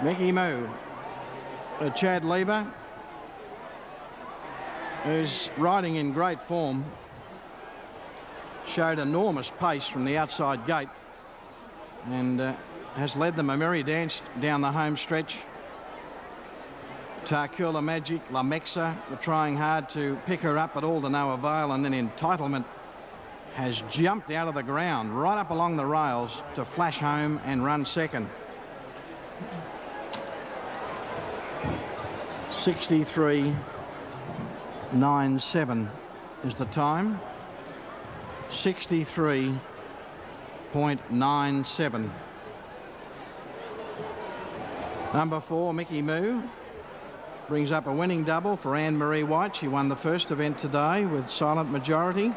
Mickey Moo. Chad Lever, who's riding in great form, showed enormous pace from the outside gate and has led them a merry dance down the home stretch. Tarkula Magic, La Mexa were trying hard to pick her up, but all to no avail, and then Entitlement has jumped out of the ground right up along the rails to flash home and run second. 63.97 is the time. 63.97. Number 4, Mickey Moo, brings up a winning double for Anne-Marie White. She won the first event today with silent majority.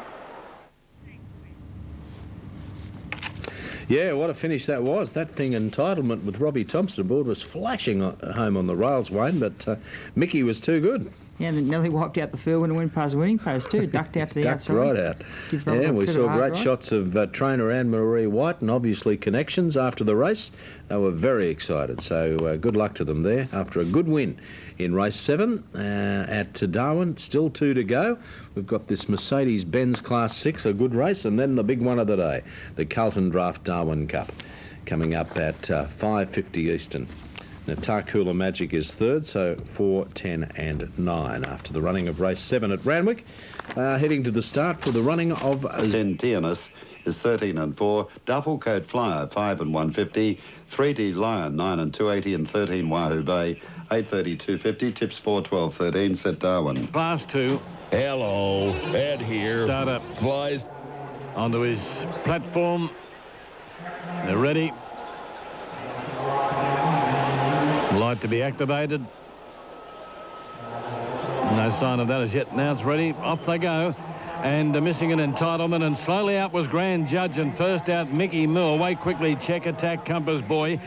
Yeah, what a finish that was. That thing, Entitlement with Robbie Thompson aboard, was flashing home on the rails, Wayne, but Mickey was too good. Yeah, and nearly wiped out the field when it went past the winning post too. Ducked out to the outside. Right out. Yeah, we saw great shots of trainer Anne-Marie White and obviously connections after the race. They were very excited, so good luck to them there after a good win in race 7 at Darwin. Still 2 to go. We've got this Mercedes-Benz Class 6, a good race, and then the big one of the day, the Carlton Draft Darwin Cup, coming up at 5:50 Eastern. Now, Tarkula Magic is third, so 4, 10 and 9 after the running of race 7 at Randwick. Heading to the start for the running of... Tianus is 13 and 4, Duffel Coat Flyer 5 and 150, 3D Lion 9 and 280, and 13 Wahoo Bay 830 250, tips 4, 12, 13, set Darwin. Class 2. Hello, Ed here. Starter Flies onto his platform. They're ready. Light to be activated. No sign of that as yet. Now it's ready. Off they go. And missing an Entitlement, and slowly out was Grand Judge, and first out Mickey Moo. Away quickly Check Attack, Compass Boy.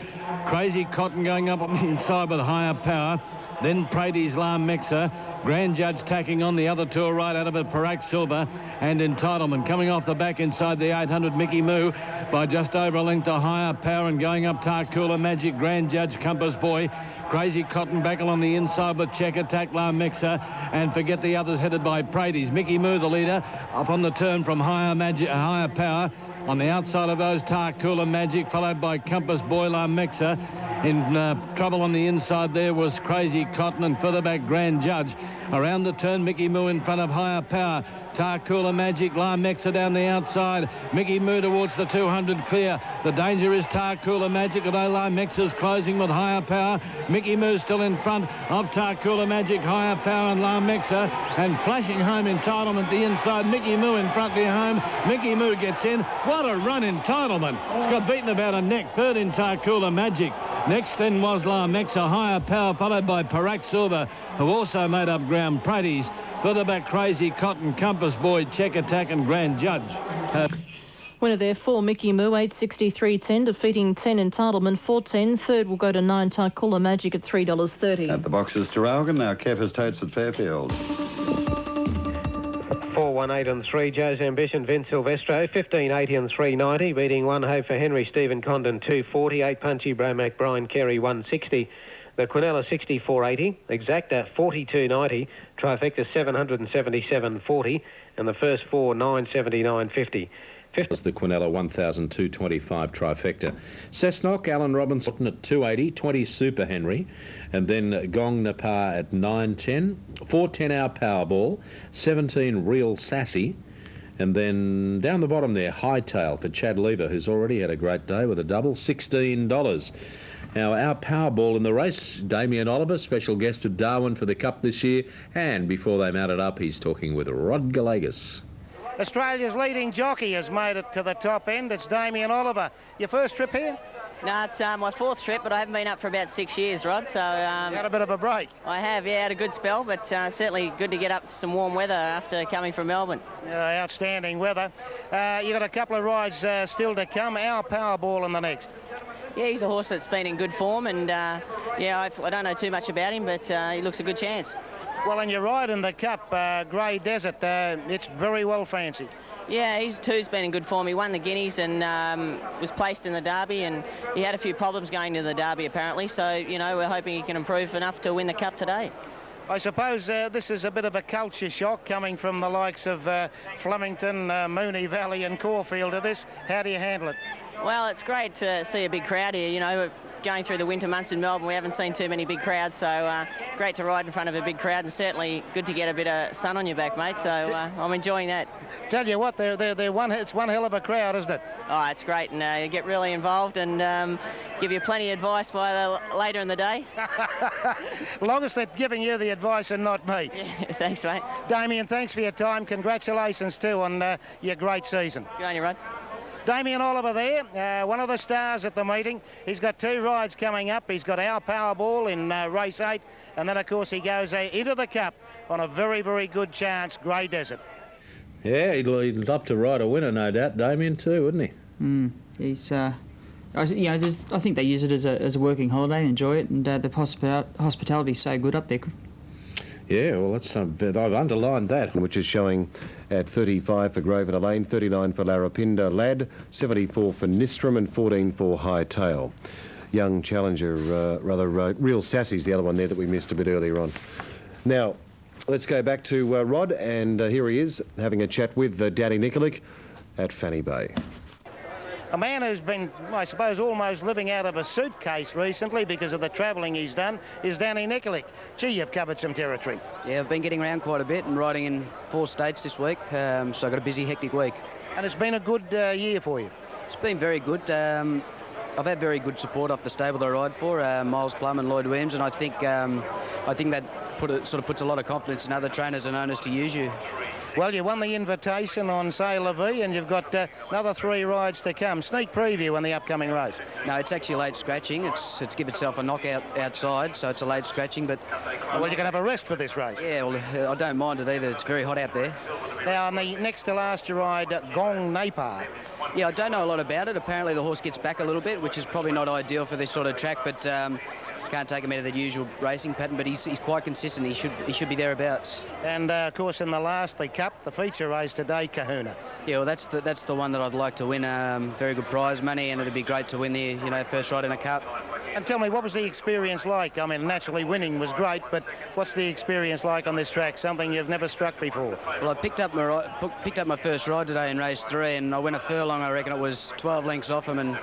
Crazy Cotton going up on the inside with Higher Power. Then Prady's La Mexa. Grand Judge tacking on the other two, right out of it, Parak Silver, and Entitlement coming off the back inside the 800, Mickey Moo, by just over a length to Higher Power, and going up Tarkula Magic, Grand Judge, Compass Boy, Crazy Cotton back along the inside with Check Attack, La Mexa, and forget the others headed by Prady's. Mickey Moo, the leader, up on the turn from Higher Power. On the outside of those, Tarkula Magic, followed by Compass Boy, La Mexa. In trouble on the inside there was Crazy Cotton, and further back Grand Judge. Around the turn, Mickey Moo in front of Higher Power. Tarkula Magic, La Mexa down the outside. Mickey Moo towards the 200 clear. The danger is Tarkula Magic, although La Mexa's closing with Higher Power. Mickey Moo still in front of Tarkula Magic, Higher Power and La Mexa, and flashing home Entitlement the inside. Mickey Moo in front there home. Mickey Moo gets in. What a run, Entitlement. It's got beaten about a neck. Third in Tarkula Magic. Next then was La Mexa, Higher Power, followed by Parak Silver, who also made up ground. Prady's. Further back, Crazy Cotton, Compass Boy, Check Attack and Grand Judge. Winner there for Mickey Moo, 863.10, defeating 10 Entitlement, 410. Third will go to 9 Tarkula Magic at $3.30. At the boxes, Terralgan, now Kev Totes at Fairfield. 4-1-8 and 3, Joe's Ambition, Vince Silvestro, 15-80 and 390, beating 1 Hope for Henry, Stephen Condon, 240, 8 Punchy, Bromac, Brian Carey, 160. The Quinella 64.80, Exacta 42.90, Trifecta 777.40, and the first 4 979.50. Was the Quinella 1,225 Trifecta. Cessnock, Alan Robinson at 280, 20 Super Henry, and then Gong Napar at 910, 410 Hour Powerball, 17 Real Sassy, and then down the bottom there, Hightail for Chad Lever, who's already had a great day with a double, $16. Now, our Powerball in the race, Damien Oliver, special guest at Darwin for the Cup this year, and before they mount it up, he's talking with Rod Gallagher. Australia's leading jockey has made it to the top end. It's Damien Oliver. Your first trip here? No, it's my fourth trip, but I haven't been up for about 6 years, Rod. So you had a bit of a break. I have, yeah, had a good spell, but certainly good to get up to some warm weather after coming from Melbourne. Outstanding weather. You got a couple of rides still to come. Our Powerball in the next. Yeah, he's a horse that's been in good form, and I don't know too much about him, but he looks a good chance. Well, and you ride in the Cup, Grey Desert, it's very well fancied. Yeah, he's been in good form. He won the Guineas and was placed in the Derby, and he had a few problems going to the Derby apparently. So, you know, we're hoping he can improve enough to win the Cup today. I suppose this is a bit of a culture shock coming from the likes of Flemington, Moonee Valley and Caulfield to this. How do you handle it? Well, it's great to see a big crowd here. You know, going through the winter months in Melbourne, we haven't seen too many big crowds, so great to ride in front of a big crowd, and certainly good to get a bit of sun on your back, mate. So I'm enjoying that. Tell you what, it's one hell of a crowd, isn't it? Oh, it's great, and you get really involved and give you plenty of advice later in the day. Longest they're giving you the advice and not me. Yeah, thanks, mate. Damien, thanks for your time. Congratulations too on your great season. Good on you, Rod. Damien Oliver there, one of the stars at the meeting. He's got 2 rides coming up. He's got our Powerball in race 8, and then, of course, he goes into the Cup on a very, very good chance, Grey Desert. Yeah, he'd love to ride a winner, no doubt, Damien, too, wouldn't he? He's, I think they use it as a working holiday and enjoy it, and the hospitality's so good up there. Yeah, well, that's I've underlined that. Which is showing at 35 for Grosvenor Lane, 39 for Larapinda Lad, 74 for Nistram and 14 for Hightail. Young Challenger, Real Sassy's the other one there that we missed a bit earlier on. Now, let's go back to Rod, and here he is having a chat with Danny Nikolic at Fanny Bay. A man who's been, I suppose, almost living out of a suitcase recently because of the travelling he's done is Danny Nikolic. Gee, you've covered some territory. Yeah, I've been getting around quite a bit and riding in 4 states this week, so I've got a busy, hectic week. And it's been a good year for you? It's been very good. I've had very good support off the stable that I ride for, Miles Plum and Lloyd Williams, and I think that sort of puts a lot of confidence in other trainers and owners to use you. Well, you won the invitation on C'est La Vie, and you've got another 3 rides to come. Sneak preview on the upcoming race. No, it's actually a late scratching. It's give itself a knockout outside, so it's a late scratching. But well, you can have a rest for this race. Yeah, well, I don't mind it either. It's very hot out there. Now, on the next to last, you ride Gong Napar. Yeah, I don't know a lot about it. Apparently, the horse gets back a little bit, which is probably not ideal for this sort of track, but. Can't take him out of the usual racing pattern, but he's quite consistent. He should be thereabouts. And of course, in the Cup, the feature race today, Kahuna. Yeah, well, that's the one that I'd like to win. Very good prize money, and it'd be great to win the first ride in a Cup. And tell me, what was the experience like? I mean, naturally winning was great, but what's the experience like on this track? Something you've never struck before. Well, I picked up my first ride today in race 3, and I went a furlong. I reckon it was 12 lengths off him, and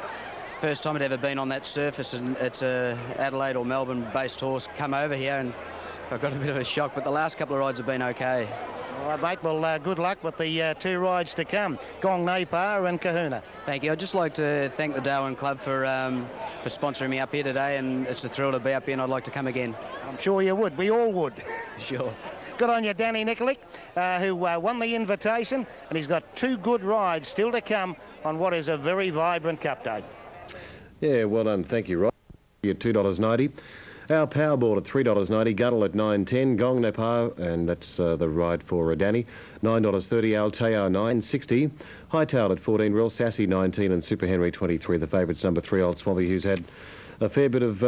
first time I'd ever been on that surface, and it's a Adelaide or Melbourne-based horse come over here, and I got a bit of a shock, but the last couple of rides have been okay. All right, mate. Well, good luck with the 2 rides to come, Gong Napar and Kahuna. Thank you. I'd just like to thank the Darwin Club for sponsoring me up here today, and it's a thrill to be up here, and I'd like to come again. I'm sure you would. We all would. Sure. Good on you, Danny Nikolic, who won the invitation, and he's got 2 good rides still to come on what is a very vibrant Cup day. Yeah, well done. Thank you, Rod. At $2.90. Our Powerball at $3.90. Gunnel at $9.10. Gong Napar, and that's the ride for Danny. $9.30. Alteo $9.60. Hightail at $14. Real Sassy $19, and Super Henry $23. The favourites number 3, Old Swampy, who's had a fair bit of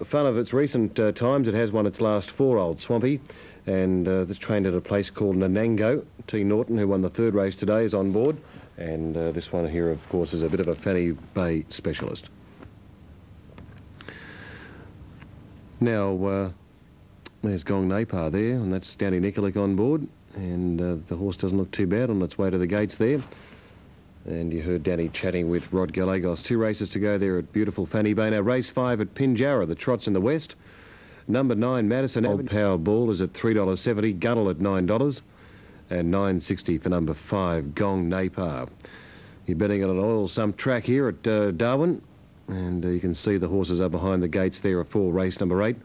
fun of its recent times. It has won its last 4, Old Swampy, and it's trained at a place called Nanango. T. Norton, who won the 3rd race today, is on board, and this one here, of course, is a bit of a Fanny Bay specialist. Now, there's Gong Napar there, and that's Danny Nikolic on board, and the horse doesn't look too bad on its way to the gates there. And you heard Danny chatting with Rod Gallegos. 2 races to go there at beautiful Fanny Bay. Now, race 5 at Pinjarra, the trots in the west. Number 9, Madison Old Powerball is at $3.70, Gunnel at $9, and $9.60 for number 5, Gong Napar. You're betting on an oil-sump track here at Darwin. And you can see the horses are behind the gates there for race number 8.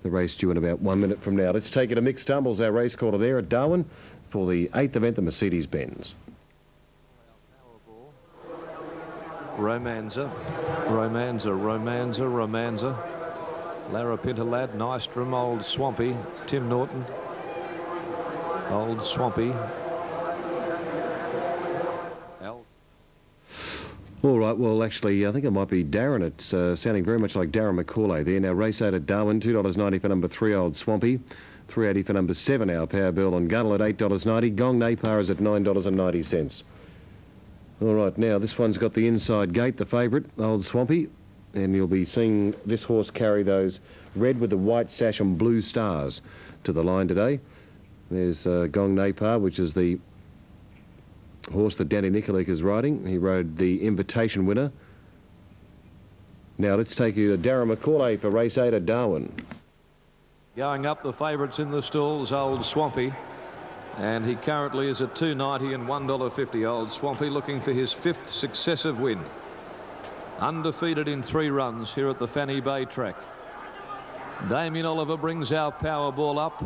The race due in about 1 minute from now. Let's take it to Mick Stumbles, our race caller there at Darwin, for the 8th event, the Mercedes-Benz. Romanza, Romanza, Romanza, Romanza. Larapinta Lad, Nystrom, Old Swampy, Tim Norton, Old Swampy. All right, well, actually, I think it might be Darren. It's sounding very much like Darren McCauley there. Now, race 8 at Darwin, $2.90 for number 3, Old Swampy. $3.80 for number 7, Our Powerball, and Gunnel at $8.90. Gong Napar is at $9.90. All right, now this one's got the inside gate, the favourite, Old Swampy, and you'll be seeing this horse carry those red with the white sash and blue stars to the line today. There's Gong Napar, which is the horse that Danny Nikolic is riding. He rode the invitation winner. Now let's take you to Darren McCauley for race 8 at Darwin. Going up, the favourites in the stalls, Old Swampy. And he currently is at $2.90 and $1.50. Old Swampy looking for his 5th successive win. Undefeated in 3 runs here at the Fanny Bay track. Damien Oliver brings our power ball up.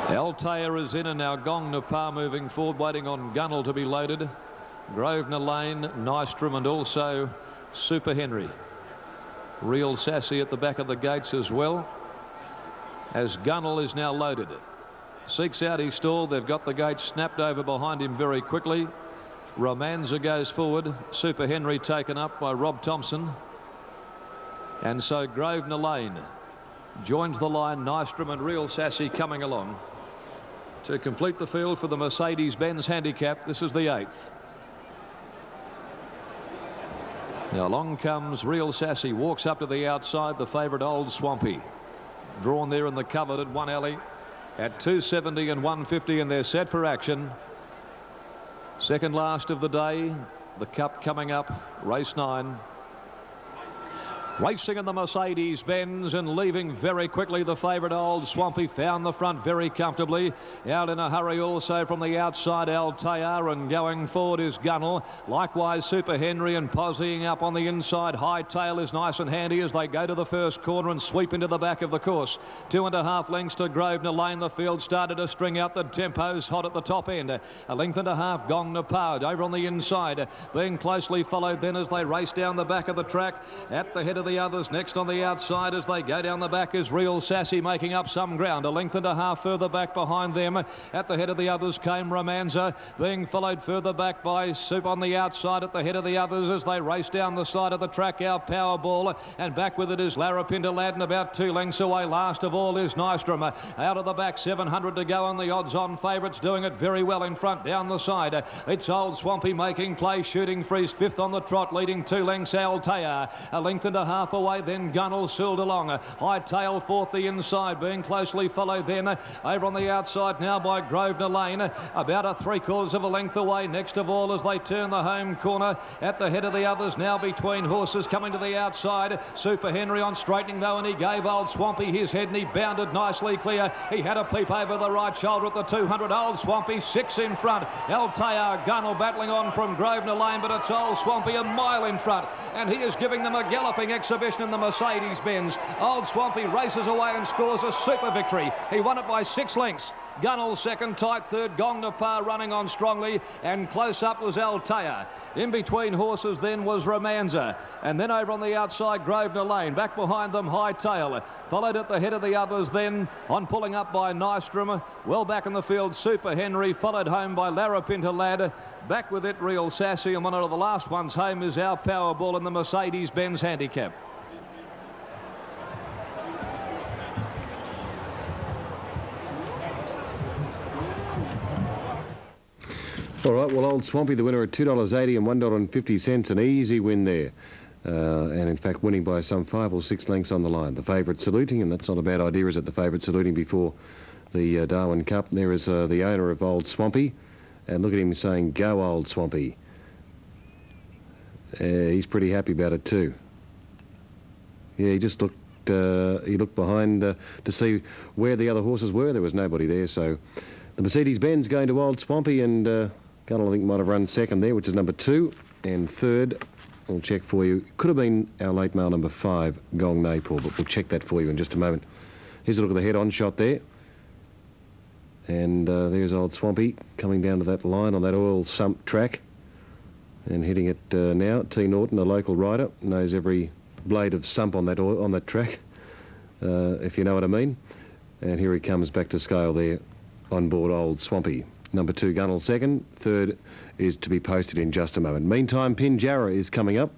Altair is in, and now Gong Napar moving forward, waiting on Gunnell to be loaded. Grosvenor Lane, Nystrom, and also Super Henry. Real Sassy at the back of the gates as well, as Gunnell is now loaded. Seeks out his stall. They've got the gates snapped over behind him very quickly. Romanza goes forward. Super Henry taken up by Rob Thompson. And so Grosvenor Lane joins the line. Nystrom and Real Sassy coming along to complete the field for the Mercedes-Benz handicap. This is the 8th. Now along comes Real Sassy, walks up to the outside, the favourite Old Swampy. Drawn there in the coveted 1 alley at 270 and 150, and they're set for action. Second last of the day, the Cup coming up, race 9. Racing in the Mercedes-Benz and leaving very quickly. The favourite Old Swampy found the front very comfortably. Out in a hurry also from the outside, Altair, and going forward is Gunnell. Likewise Super Henry, and posying up on the inside. Hightail is nice and handy as they go to the first corner and sweep into the back of the course. 2.5 lengths to Grosvenor Lane. The field started to string out. The tempo's hot at the top end. 1.5 lengths Gong Napar over on the inside, being closely followed then as they race down the back of the track. At the head of the others, next on the outside as they go down the back is Real Sassy, making up some ground. 1.5 lengths further back behind them. At the head of the others came Romanza, being followed further back by Soup on the outside. At the head of the others as they race down the side of the track, our Powerball, and back with it is Larapinta Lad, and about 2 lengths away last of all is Nystrom. Out of the back, 700 to go, and the odds-on favourites doing it very well in front down the side. It's Old Swampy making play, shooting freeze 5th on the trot, leading 2 lengths Altair. 1.5 lengths away, then Gunnell sailed along. Hightail 4th the inside, being closely followed then over on the outside now by Grosvenor Lane, about a 3/4 of a length away next of all as they turn the home corner. At the head of the others now between horses coming to the outside. Super Henry on straightening though, and he gave Old Swampy his head and he bounded nicely clear. He had a peep over the right shoulder at the 200. Old Swampy 6 in front. Altair, Gunnell battling on from Grosvenor Lane, but it's Old Swampy a mile in front, and he is giving them a galloping exhibition in the Mercedes-Benz. Old Swampy races away and scores a super victory. He won it by 6 lengths. Gunnell second, tight third, Gong Napar running on strongly, and close up was Altair. In between horses then was Romanza, and then over on the outside Grosvenor Lane. Back behind them Hightail, followed at the head of the others then on pulling up by Nystrom. Well back in the field Super Henry, followed home by Larapinta Lad. Back with it Real Sassy, and one of the last ones home is our Powerball in the Mercedes-Benz handicap. All right, well, Old Swampy, the winner at $2.80 and $1.50, an easy win there. And in fact, winning by some 5 or 6 lengths on the line. The favourite saluting, and that's not a bad idea, is it? The favourite saluting before the Darwin Cup. There is the owner of Old Swampy, and look at him saying, "Go Old Swampy." He's pretty happy about it too. Yeah, he just looked. He looked behind to see where the other horses were. There was nobody there, so the Mercedes-Benz going to Old Swampy, and Gunnell, I think, might have run second there, which is number 2, and third, I'll check for you, could have been our late male number 5, Gong Napar, but we'll check that for you in just a moment. Here's a look at the head-on shot there. And there's Old Swampy coming down to that line on that oil sump track and hitting it now. T. Norton, a local rider, knows every blade of sump on that track, if you know what I mean. And here he comes back to scale there on board Old Swampy. Number 2, Gunnell second. Third is to be posted in just a moment. Meantime, Pinjarra is coming up.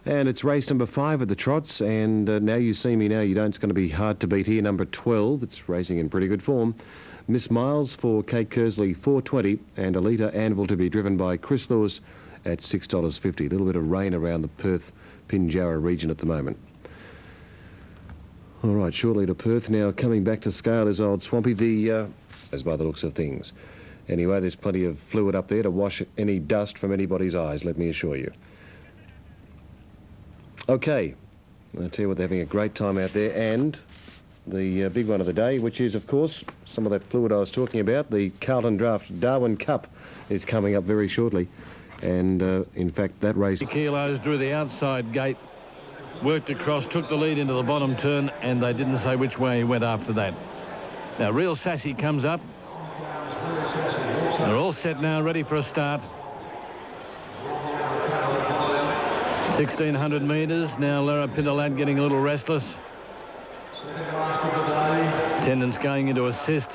And it's race number 5 at the Trots, and Now You See Me Now You Don't. It's going to be hard to beat here. Number 12, it's racing in pretty good form. Miss Miles for Kate Kersley, $4.20, and Alita Anvil to be driven by Chris Lewis at $6.50. A little bit of rain around the Perth Pinjarra region at the moment. All right, shortly to Perth. Now coming back to scale is Old Swampy, as by the looks of things. Anyway, there's plenty of fluid up there to wash any dust from anybody's eyes, let me assure you. Okay, I'll tell you what, they're having a great time out there, and the big one of the day, which is, of course, some of that fluid I was talking about, the Carlton Draft Darwin Cup is coming up very shortly, and in fact, that race... Kilos drew the outside gate, worked across, took the lead into the bottom turn, and they didn't say which way he went after that. Now, Real Sassy comes up. They're all set now, ready for a start. 1,600 metres. Now Lara Pindelad getting a little restless. Tendon's going into assist.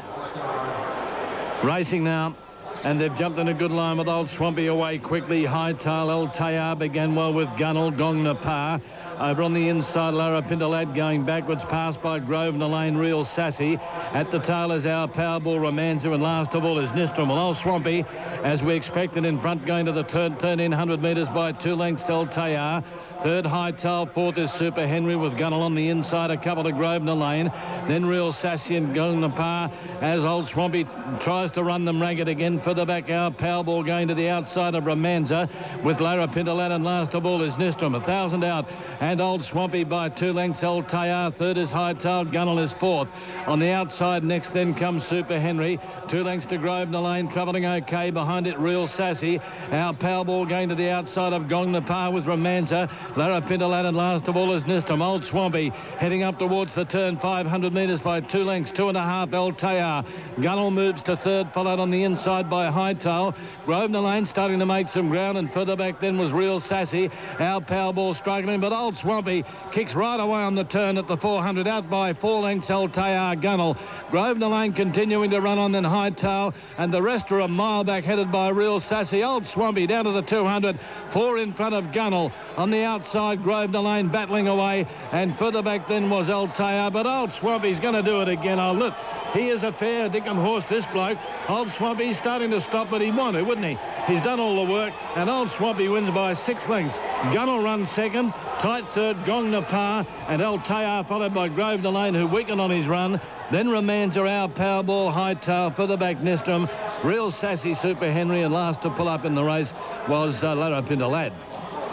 Racing now, and they've jumped in a good line with Old Swampy away quickly. Hightail El Tayar began well with Gunnell, Gong Napar. Over on the inside, Lara Pindelad going backwards, passed by Grosvenor Lane, Real Sassy. At the tail is our Powerball Romanza, and last of all is Nistrum. Well, Old Swampy, as we expected, in front going to the turn 100 metres by 2 lengths, El Tayar. Third, Hightail. Fourth is Super Henry with Gunnell on the inside, a couple to Grosvenor Lane. Then Real Sassy and Gong Napar as Old Swampy tries to run them ragged again. Further back, our Powerball going to the outside of Romanza with Lara Pindelad, and last of all is Nistrum. 1,000 out, and Old Swampy by 2 lengths. El Tayar. Third is Hightail. Gunnell is fourth. On the outside next then comes Super Henry. 2 lengths to Grosvenor Lane, travelling okay. Behind it, Real Sassy. Our Powerball going to the outside of Gong Napar with Romanza. Lara Pindelad, and last of all is Nistrum. Old Swampy heading up towards the turn 500 metres by 2 lengths, 2.5 El Tayar. Gunnell moves to third, followed on the inside by Hightail. Grosvenor Lane starting to make some ground, and further back then was Real Sassy. Our Powerball struggling, but Old Swampy kicks right away on the turn at the 400, out by 4 lengths El Tayar. Gunnell. Grosvenor Lane continuing to run on, then Hightail, and the rest are a mile back, headed by Real Sassy. Old Swampy down to the 200, 4 in front of Gunnell. On the outside, Grosvenor Lane battling away, and further back then was El Tayar, but Old Swampy's going to do it again. Oh, look, he is a fair dinkum horse, this bloke. Old Swampy's starting to stop, but he'd want to, wouldn't he? He's done all the work, and Old Swampy wins by 6 lengths. Gunnell runs second, tight third, Gong Napar, and El Tayar followed by Grosvenor Lane, who weakened on his run. Then Romanza, our Powerball, Hightail, further back Nistrum, Real Sassy, Super Henry, and last to pull up in the race was Lara Pindelad.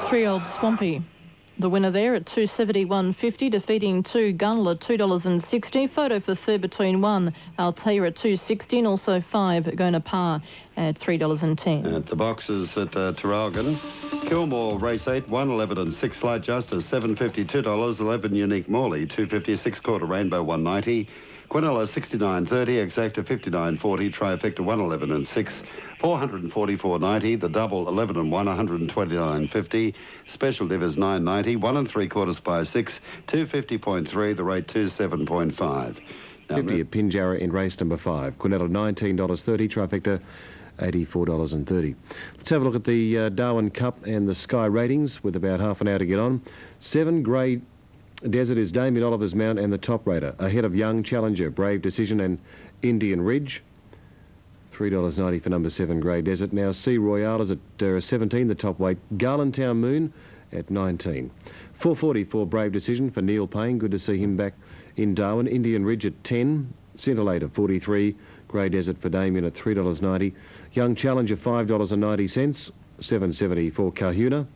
3 Old Swampy. The winner there at $271.50, defeating 2 Gunnell at $2.60. Photo for third between 1 Altair at $2.60, and also 5 Gong Napar at $3.10. At the boxes at Traralgon, Kilmore race 8, 1, 11 and 6, Slight Justice $7.50, $2, 11 Unique Morley $2.56, Quarter Rainbow $1.90, Quinella $69.30, Exacta $59.40, Trifecta 111 and 6, $444.90, the double 11 and 1, $129.50, Special Div is $9.90, 1 3/4 by 6, $250.3, the rate 27.5. 50 at Pinjarra in race number 5. Quinella $19.30, Trifecta $84.30. Let's have a look at the Darwin Cup and the Sky ratings with about half an hour to get on. 7 Grey Desert is Damien Oliver's Mount and the Top Rater, ahead of Young Challenger, Brave Decision and Indian Ridge. $3.90 for number 7 Grey Desert. Now Sea Royale is at 17, the top weight. Garlandtown Moon at 19. $4.40 for Brave Decision for Neil Payne. Good to see him back in Darwin. Indian Ridge at 10. Scintillate at 43. Grey Desert for Damien at $3.90. Young Challenger $5.90. $7.70 for Kahuna.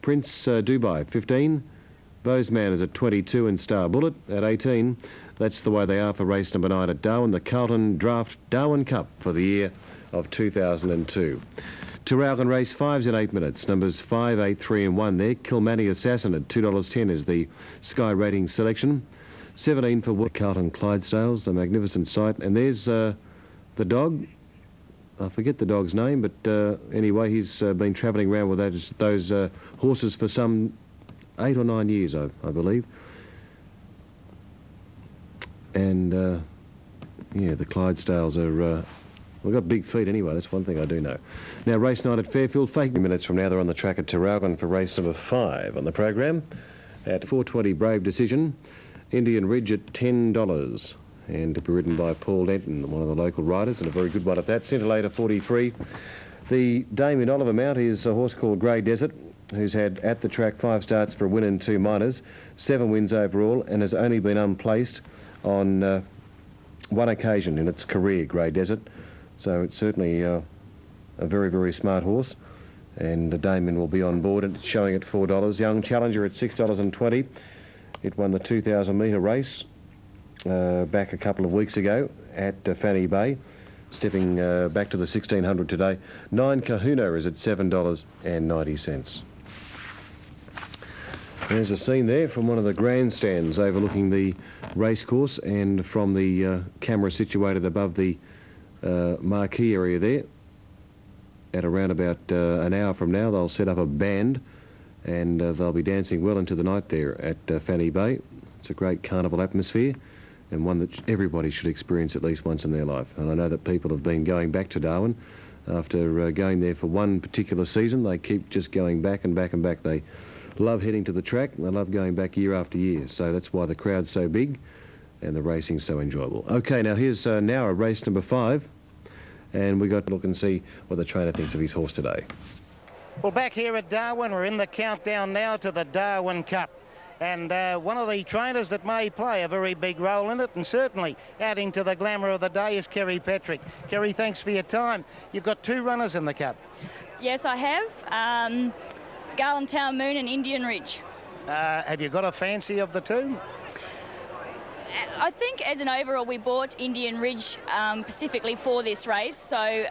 Prince Dubai 15. Bozeman is at 22 and Star Bullet at 18. That's the way they are for race number 9 at Darwin, the Carlton Draft Darwin Cup for the year of 2002. Traralgon race 5's in 8 minutes. Numbers 5, 8, 3 and 1 there. Kilmany Assassin at $2.10 is the Sky rating selection. 17 for Carlton Clydesdales, the magnificent sight. And there's the dog. I forget the dog's name, but anyway, he's been travelling around with those horses for some 8 or 9 years, I believe. And, yeah, the Clydesdales are We've got big feet anyway, that's one thing I do know. Now, race 9 at Fairfield. 8 minutes from now, they're on the track at Tarragone for race number 5 on the program. At 4:20, Brave Decision. Indian Ridge at $10. And to be ridden by Paul Denton, one of the local riders, and a very good one at that. Scintillator 43. The Damien Oliver mount is a horse called Grey Desert, who's had at the track 5 starts for a win and 2 minors, 7 wins overall, and has only been unplaced on one occasion in its career, Grey Desert. So it's certainly a very, very smart horse, and the Damien will be on board. It's showing at $4. Young Challenger at $6.20. It won the 2,000 metre race back a couple of weeks ago at Fanny Bay, stepping back to the 1,600 today. 9 Kahuna is at $7.90. There's a scene there from one of the grandstands overlooking the racecourse, and from the camera situated above the marquee area there. At around about an hour from now, they'll set up a band, and they'll be dancing well into the night there at Fanny Bay. It's a great carnival atmosphere, and one that everybody should experience at least once in their life. And I know that people have been going back to Darwin after going there for one particular season. They keep just going back and back and back. They love heading to the track, and they love going back year after year. So that's why the crowd's so big and the racing's so enjoyable. Okay, now here's now a race number 5, and we got to look and see what the trainer thinks of his horse today. Well, back here at Darwin, we're in the countdown now to the Darwin Cup. And one of the trainers that may play a very big role in it, and certainly adding to the glamour of the day, is Kerry Patrick. Kerry, thanks for your time. You've got 2 runners in the Cup. Yes, I have. Garlandtown Moon and Indian Ridge. Have you got a fancy of the 2? I think as an overall, we bought Indian Ridge specifically for this race. So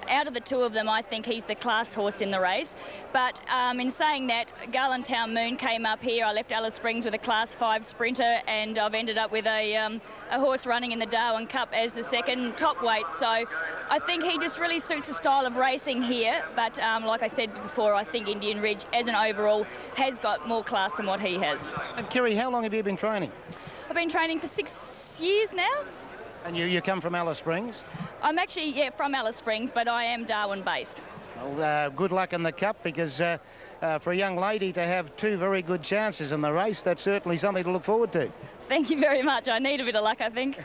out of the 2 of them, I think he's the class horse in the race. But in saying that, Garlandtown Moon came up here. I left Alice Springs with a Class 5 sprinter, and I've ended up with a horse running in the Darwin Cup as the second top weight. So I think he just really suits the style of racing here. But like I said before, I think Indian Ridge, as an overall, has got more class than what he has. And Kerry, how long have you been training? I've been training for 6 years now. And you come from Alice Springs? I'm actually, from Alice Springs, but I am Darwin-based. Well, good luck in the Cup, because for a young lady to have 2 very good chances in the race, that's certainly something to look forward to. Thank you very much. I need a bit of luck, I think.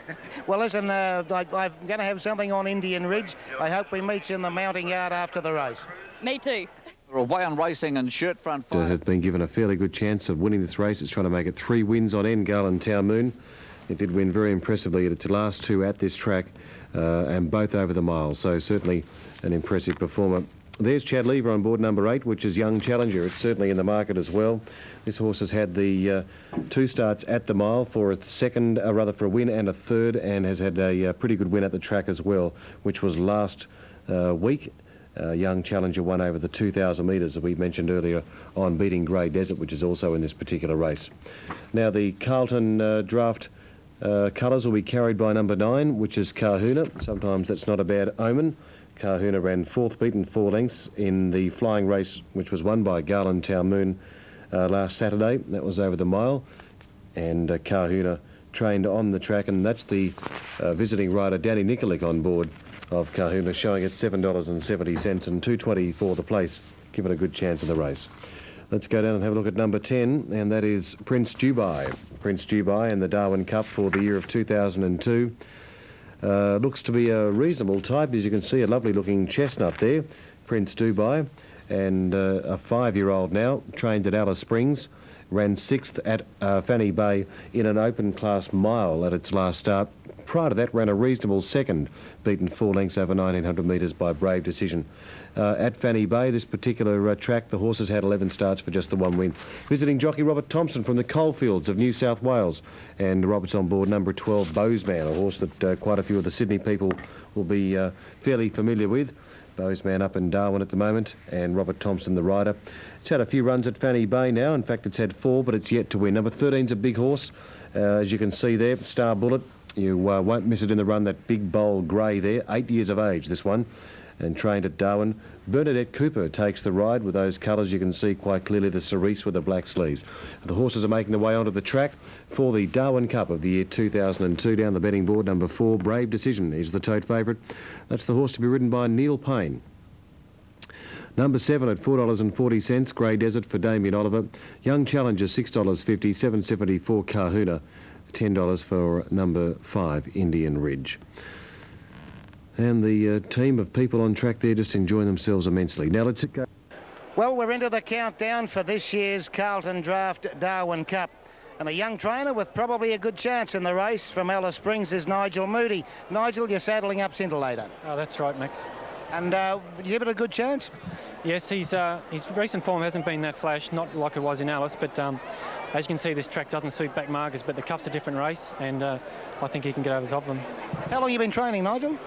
Well, listen, I'm going to have something on Indian Ridge. I hope we meet you in the mounting yard after the race. Me too. Away on racing and shirt front fire. Have been given a fairly good chance of winning this race. It's trying to make it 3 wins on end, Garlandtown Moon. It did win very impressively at its last 2 at this track, and both over the mile, so certainly an impressive performer. There's Chad Lever on board number 8, which is Young Challenger. It's certainly in the market as well. This horse has had the 2 starts at the mile for a second, for a win and a third, and has had a pretty good win at the track as well, which was last week. Young Challenger won over the 2,000 metres that we mentioned earlier on, beating Grey Desert, which is also in this particular race. Now the Carlton draft colours will be carried by number 9, which is Kahuna. Sometimes that's not a bad omen. Kahuna ran 4th, beaten 4 lengths in the flying race, which was won by Garlandtown Moon last Saturday. That was over the mile, and Kahuna trained on the track, and that's the visiting rider Danny Nikolic on board of Kahuna, showing at $7.70 and $2.20 for the place. Give it a good chance in the race. Let's go down and have a look at number 10, and that is Prince Dubai. Prince Dubai in the Darwin Cup for the year of 2002. Looks to be a reasonable type. As you can see, a lovely looking chestnut there, Prince Dubai, and a 5-year-old now, trained at Alice Springs. Ran 6th at Fanny Bay in an open class mile at its last start. Prior to that, ran a reasonable 2nd, beaten 4 lengths over 1,900 metres by Brave Decision. At Fanny Bay, this particular track, the horses had 11 starts for just the 1 win. Visiting jockey Robert Thompson from the Coalfields of New South Wales. And Robert's on board number 12, Bozeman, a horse that quite a few of the Sydney people will be fairly familiar with. Bozeman up in Darwin at the moment, and Robert Thompson, the rider. It's had a few runs at Fanny Bay now. In fact, it's had 4, but it's yet to win. Number 13's a big horse, as you can see there, Star Bullet. You won't miss it in the run, that big bold grey there. 8 years of age, this one. and trained at Darwin. Bernadette Cooper takes the ride with those colours. You can see quite clearly the cerise with the black sleeves. The horses are making their way onto the track for the Darwin Cup of the year 2002. Down the betting board, number 4, Brave Decision is the tote favourite. That's the horse to be ridden by Neil Payne. Number 7 at $4.40, Grey Desert for Damien Oliver. Young Challenger, $6.50, $7.74 Kahuna, $10 for number 5, Indian Ridge. And the team of people on track there just enjoying themselves immensely. Now let's go. Well, we're into the countdown for this year's Carlton Draft Darwin Cup. And a young trainer with probably a good chance in the race from Alice Springs is Nigel Moody. Nigel, you're saddling up Scintillator. Oh, that's right, Max. And you give it a good chance? Yes, his recent form hasn't been that flash, not like it was in Alice, but as you can see, this track doesn't suit back markers, but the Cup's a different race, and I think he can get over the top of them. How long have you been training, Nigel?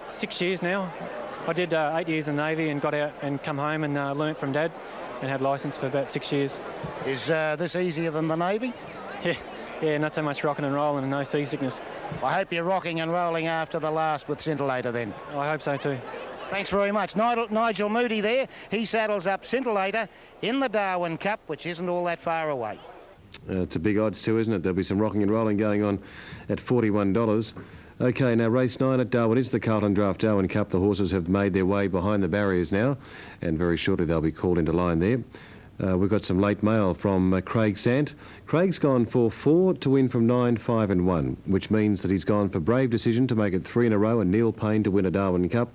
6 years now. I did 8 years in the Navy and got out and come home and learnt from Dad and had licence for about 6 years. Is this easier than the Navy? Yeah, not so much rocking and rolling and no seasickness. I hope you're rocking and rolling after the last with Scintillator then. I hope so too. Thanks very much. Nigel Moody there. He saddles up Scintillator in the Darwin Cup, which isn't all that far away. It's a big odds too, isn't it? There'll be some rocking and rolling going on at $41. OK, now race 9 at Darwin is the Carlton Draft Darwin Cup. The horses have made their way behind the barriers now, and very shortly they'll be called into line there. We've got some late mail from Craig Sant. Craig's gone for 4 to win from 9, 5 and 1, which means that he's gone for Brave Decision to make it 3 in a row and Neil Payne to win a Darwin Cup.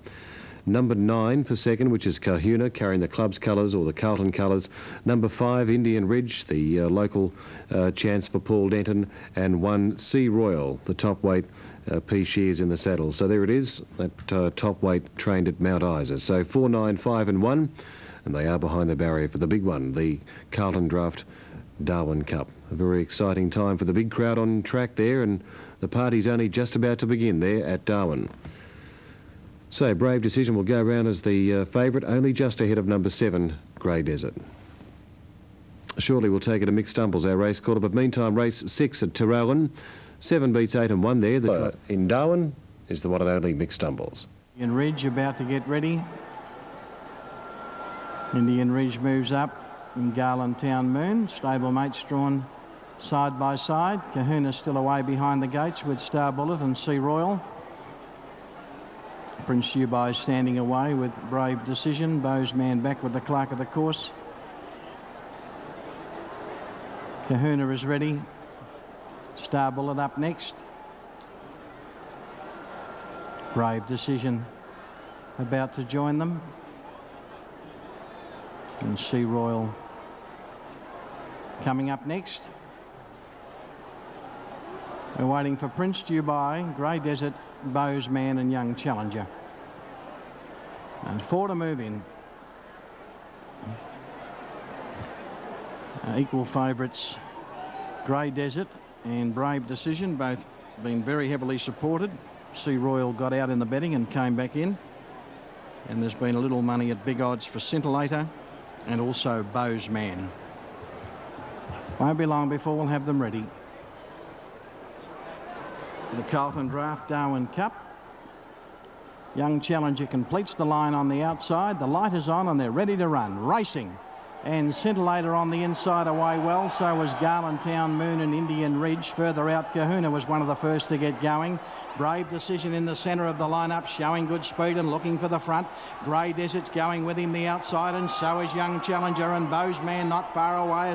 Number 9 for second, which is Kahuna, carrying the club's colours or the Carlton colours. Number 5, Indian Ridge, the local chance for Paul Denton. And 1, Sea Royal, the top weight, P. Shears in the saddle. So there it is, that top weight trained at Mount Isa. So 4, 9, 5 and 1. And they are behind the barrier for the big one, the Carlton Draft Darwin Cup. A very exciting time for the big crowd on track there, and the party's only just about to begin there at Darwin. So Brave Decision will go round as the favourite, only just ahead of number 7, Grey Desert. Shortly we'll take it to Mick Stumbles, our race caller, but meantime race 6 at Tarragon. 7 beats 8 and 1 there. In Darwin is the one and only Mick Stumbles. Indian Ridge about to get ready. Indian Ridge moves up in Garland Town Moon. Stablemates drawn side by side. Kahuna still away behind the gates with Star Bullet and Sea Royal. Prince Dubai standing away with Brave Decision. Bowes man back with the clerk of the course. Kahuna is ready. Star Bullet up next. Brave Decision about to join them. And Sea Royal coming up next. We're waiting for Prince Dubai, Grey Desert, Bowes Man and Young Challenger. And 4 to move in. Equal favourites, Grey Desert and Brave Decision, both been very heavily supported. Sea Royal got out in the betting and came back in. And there's been a little money at big odds for Scintillator and also Bowes Man. Won't be long before we'll have them ready. The Carlton Draft Darwin Cup. Young Challenger completes the line on the outside. The light is on and they're ready to run. Racing. And Scintillator on the inside away well. So was Garland Town Moon and Indian Ridge. Further out, Kahuna was one of the first to get going. Brave Decision in the centre of the lineup, showing good speed and looking for the front. Grey Desert's going with him the outside, and so is Young Challenger, and Bowes Man not far away